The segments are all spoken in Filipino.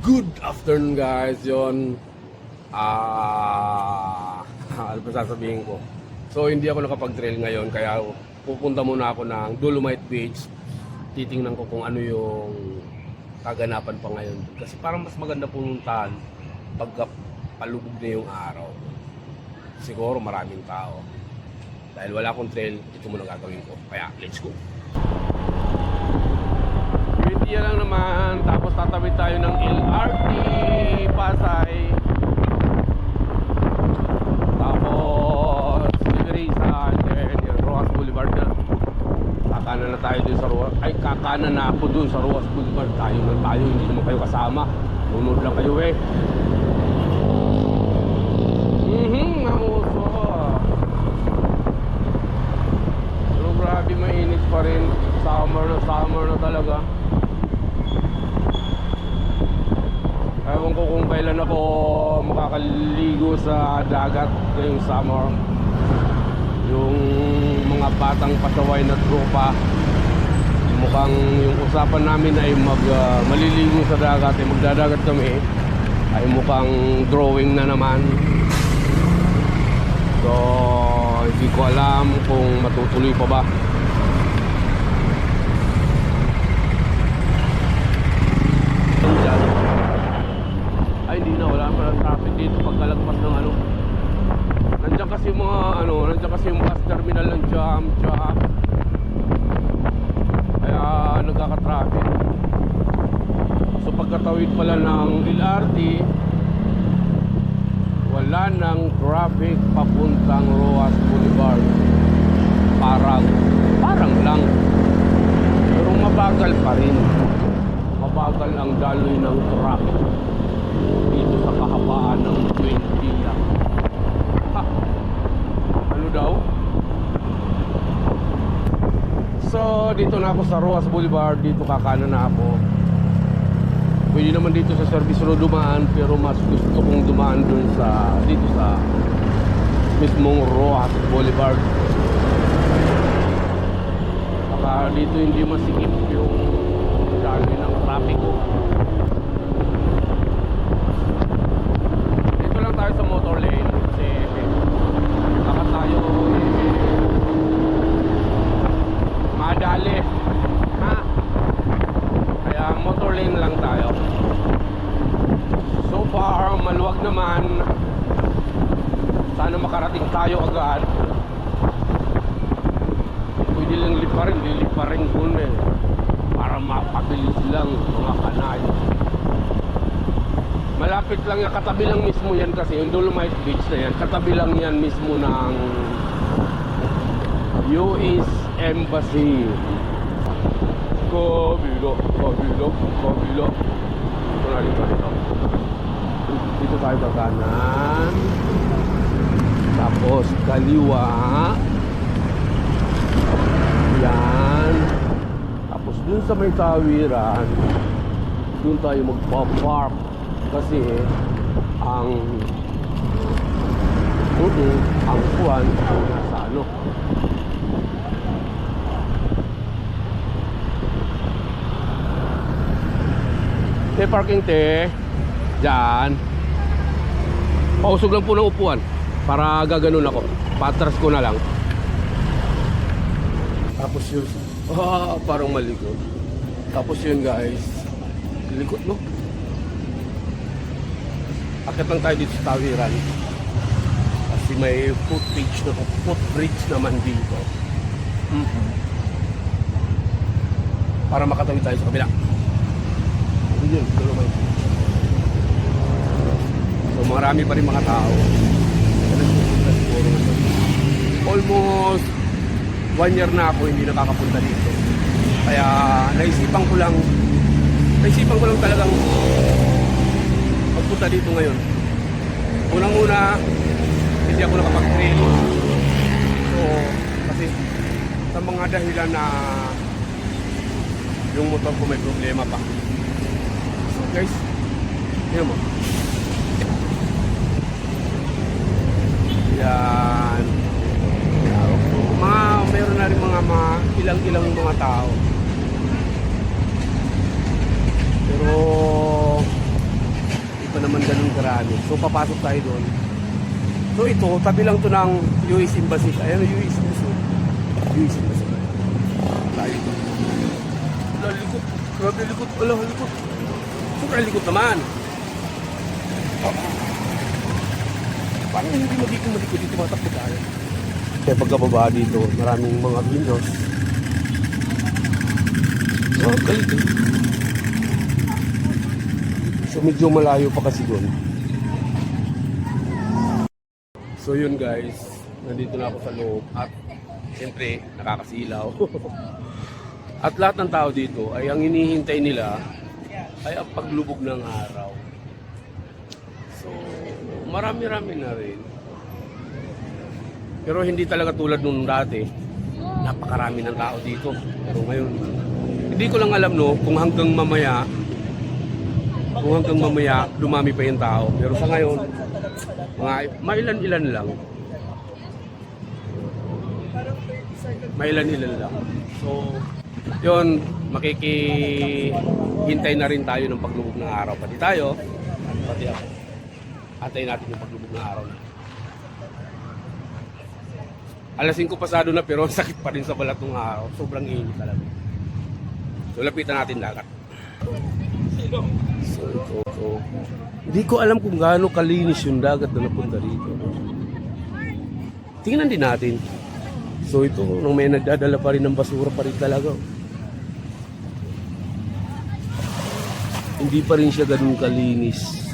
Good afternoon guys, yun ano pa sasabihin ko. So hindi ako nakapag-trail ngayon, kaya pupunta muna ako ng Dolomite Beach. Titingnan ko kung ano yung kaganapan pa ngayon, kasi parang mas maganda pununtahan pagka palubog na yung araw. Siguro maraming tao. Dahil wala akong trail, ito muna gagawin ko, kaya let's go. Yan lang naman, tapos tatawid tayo ng LRT Pasay, tapos Tigresa, and then Rojas Boulevard na. Kakanan na tayo dun sa Rojas, kakanan na ako dun sa Rojas Boulevard. Tayo, hindi naman kayo kasama, unod lang kayo mamuso. Pero grabe, mainit pa rin, summer na talaga. Ewan ko kung kailan ako makakaligo sa dagat ngayong summer. Yung mga batang pasaway na tropa, mukhang yung usapan namin ay maliligo sa dagat, ay magdadagat kami, ay mukhang drawing na naman. So hindi ko alam kung matutuloy pa ba. Ay, hindi na, wala pa ng traffic dito pagkalagpas ng ano. Nandiyan kasi yung mga nandiyan kasi yung bus terminal ng jam. Kaya nagkaka-traffic. So pagkatawid pala ng LRT, wala nang traffic papuntang Rojas Boulevard. Parang lang. Pero mabagal pa rin. Mabagal ang daloy ng traffic dito sa kahabaan ng 20 lang. Ano daw? So dito na ako sa Rojas Boulevard. Dito kakanan na ako. Pwede naman dito sa service road dumaan, pero mas gusto kong dumaan dun dito sa mismong Rojas Boulevard. Baka dito hindi masikip yung daloy ng traffic ko. Tayo sa motor lane kasi baka tayo madali, kaya motor lane lang tayo. So far maluwag naman, sana makarating tayo agad. Pwede lang liparin ko para mapabilis lang mga kanay. Malapit lang yan, katabi lang mismo yan kasi yung Dolomite Beach na yan, katabi lang yan mismo ng US Embassy. Kabilo. Dito tayo sa kanan, tapos kaliwa yan, tapos dun sa may tawiran, dun tayo magpa-park. Kasi ang kuwan ang nasa ano. Parking dyan. Pausog lang po ng upuan para gaganon ako. Patras ko na lang. Tapos yun, parang malikot. Tapos yun guys, likot no. Akit lang tayo dito sa tawiran kasi may footbridge naman dito. Para makatawid tayo sa kabila. Yun, so marami pa rin mga tao. Almost 1 year na ako hindi nakakapunta dito. Kaya naisipan ko lang talagang nagpunta dito ngayon. Unang-una, hindi ako nakapag-trail. So, kasi sa mga dahilan na yung motor ko may problema pa. So guys, yun mo. Yan. Meron na rin mga ilang-ilang mga tao. Pero di pa naman ganun karami. So papasok tayo doon. So ito, tabi lang to ng US Embassy. Ayan yung US Embassy. US Embassy. Tayo ito. Wala, likot. Grabe likot. Wala, likot. Sobrang likot naman. Paano hindi magiging malikot dito matakbo tayo? Kaya pagkababa dito, maraming mga windows. Oh, galit eh. So medyo malayo pa kasi doon. So yun guys, nandito na ako sa loob at siyempre nakakasilaw. At lahat ng tao dito ay ang hinihintay nila ay ang paglubog ng araw. So marami-rami na rin. Pero hindi talaga tulad nung dati. Napakarami ng tao dito. Pero ngayon, hindi ko lang alam no kung hanggang mamaya dumami pa yung tao. Pero sa ngayon, mga mailan-ilan lang. Mailan-ilan lang. So, yun, makikihintay na rin tayo ng paglubog ng araw. Pati tayo, pati ako. Antayin natin yung paglubog ng araw na. Alas 5 pasado na pero sakit pa rin sa balat ng araw. Sobrang init talaga. So lapitan natin dagat. So, hindi ko alam kung gaano kalinis yung dagat na napunta rito. Tingnan din natin. So ito, nung may nagdadala pa rin ng basura pa rin talaga. Hindi pa rin siya ganun kalinis.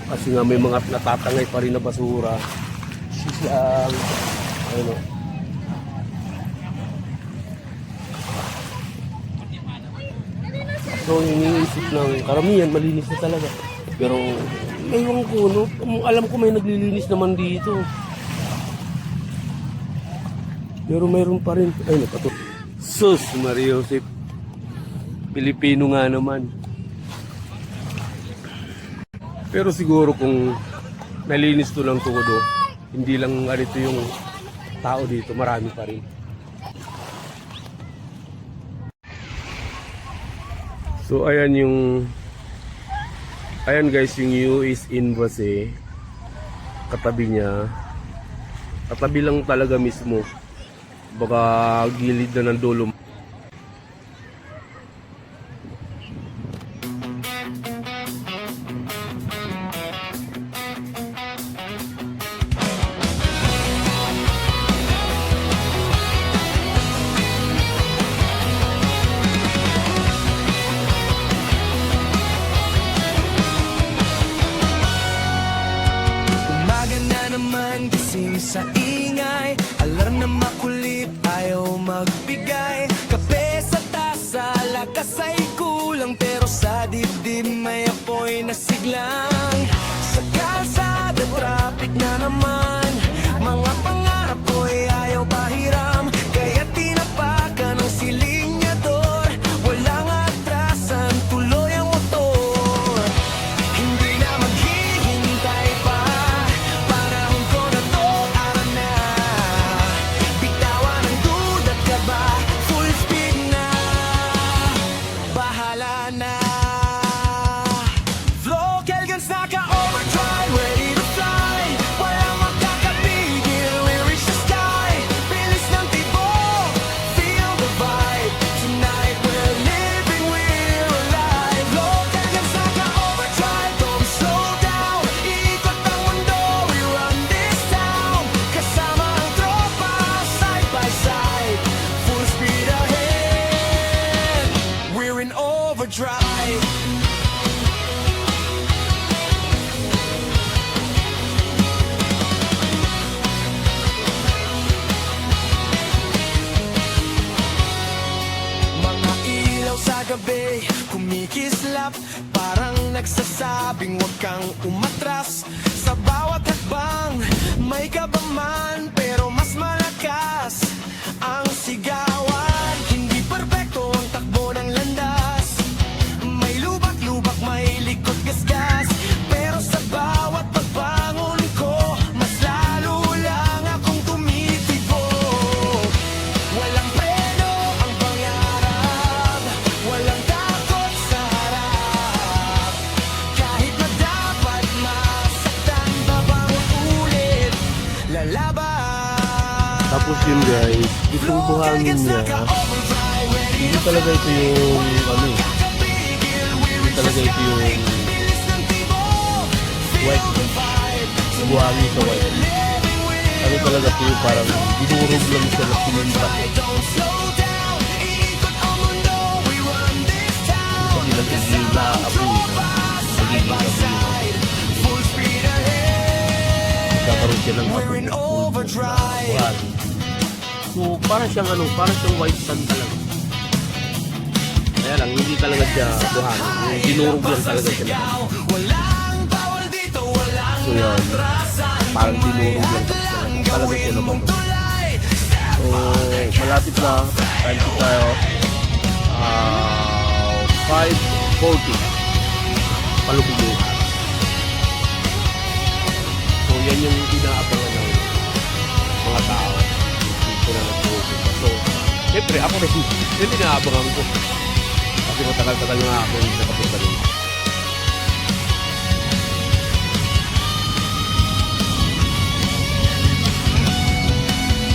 Kasi nga may mga natatangay pa rin na basura. Sisang, ano. So, iniisip ng karamihan, malinis na talaga. Pero, ewan ko, no? Alam ko may naglilinis naman dito. Pero mayroon pa rin. Ay, napato. Sus, Maria Josep. Pilipino nga naman. Pero siguro kung nalinis to ng todo, hindi lang ganito yung tao dito, marami pa rin. So ayan guys yung US Embassy, katabi niya, katabi lang talaga mismo, baka gilid na ng dulo. Gising sa ingay, alarm na makulit, ayaw magbigay. Kape sa tasa, lakas ay kulang, pero sa dibdib may apoy na siglang. Sa kalsada, traffic na naman, mga pangarap ko'y ayaw pahiram. Kaya tinapakan ng silinyador, walang atrasan, tuloy ang motor. Hindi na maghihintay pa, panahon ko na to, araw na. Bitawan ang duda't kaba, full speed na, bahala na. Vlog Elgan nagsasabing huwag kang umatras. Sa bawat hakbang, may kabaman, pero mas malakas ang sigawan. Hindi perpekto ang takbo ng landas, may lubak-lubak, may likot gasgas. Pero sa bawat pagbangon ko, mas lalo lang akong tumitibok. Walang preno ang pangarap, walang takot sa harap. Kahit madapat masaktan, babangon ulit, lalaban. Tapos yun guys, itong buhangin niya, hindi talaga ito yung ano eh. Hindi talaga ito yung white. Buhangin sa white. Ano talaga ito yung parang dinurog lang siya na sininta. Hindi lang hindi na-apoy na. Magiging apoy na. Magkakaroon siya ng apoy na buhangin. So, parang siyang ano, parang siyang white sand talaga. Kaya lang, hindi talaga siya buhangin. Yung dinurog lang talaga siya. So yan, parang dinurog lang talaga siya na bato. So, malapit na. Time to tayo. 5:40. Palubog yun. So, yan yung inaabangan ng mga tao. So, siyempre ako rin, hindi naabangan ko. Kasi matagal-tagal nga ako yung nakapunta rin.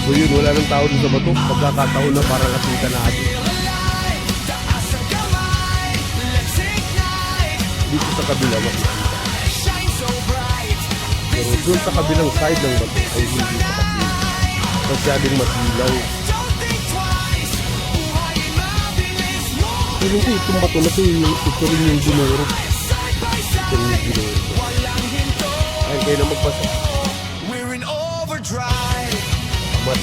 So yun, wala nang tao dun sa bato. Pagkakataon na para lapitan natin. Dito sa kabila makikita. Pero dun sa kabilang side ng bato ay hindi makikita. Masyadong masilaw. Pero itong bato na ito, ito rin yung dinurog. Ito rin yung dinurog. Ayun kayo na magpasa. We're in overdrive. Amat.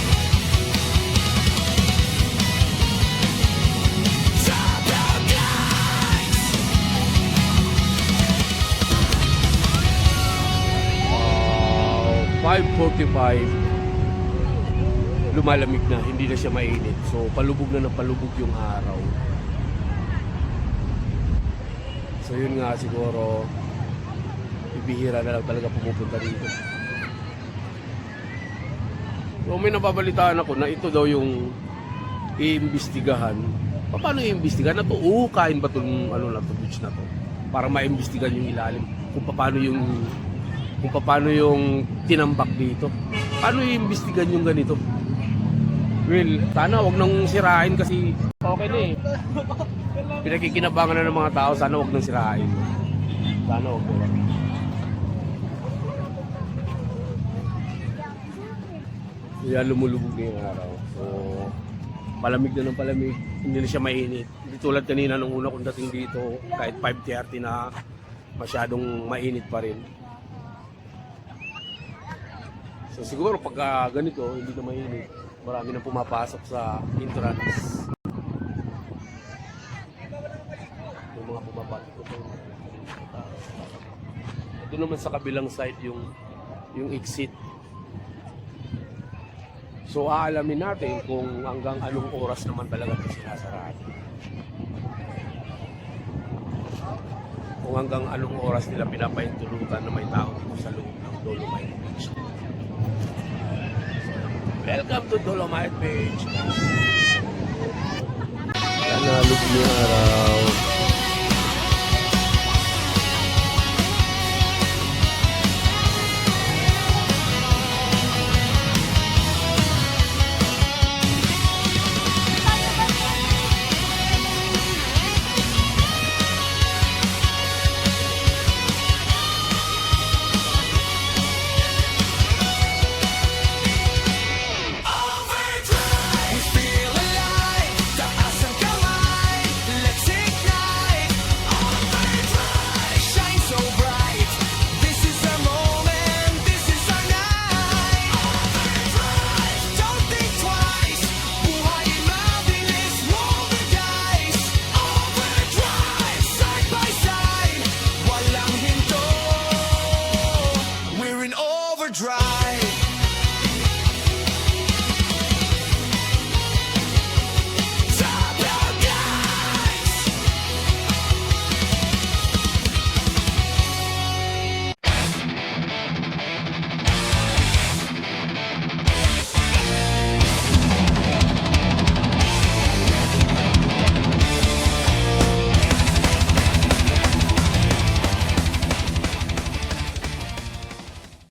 $5:45. Lumalamig na, hindi na siya mainit. So, palubog na ng palubog yung araw. So, yun nga siguro, ibihira na lang talaga pumupunta dito. So, may napabalitaan ako na ito daw yung iimbestigahan. Paano iimbestigahan na to? Kain ba itong ano na to, beach na to? Para maimbestigahan yung ilalim. Kung paano yung tinambak dito. Paano iimbestigahan yung ganito? Well, sana wag nang sirain kasi okay na eh. Pinakikinabangan na ng mga tao, sana wag nang sirain. Sana wag na. Kaya lumulubog na yung araw. So, palamig na ng palamig. Hindi na siya mainit. Hindi tulad kanina nung una kong dating dito, kahit 5:30 na masyadong mainit pa rin. So siguro pagka ganito, hindi na mainit. Marami nang pumapasok sa entrance. Yung mga pumapasok ko. Ito naman sa kabilang side yung exit. So aalamin natin kung hanggang anong oras naman talaga ito sinasarado. Kung hanggang anong oras nila pinapaintulutan na may tao dito sa loob ng Dolomite Beach. Welcome to Dolomite Beach. Nanalog niya araw.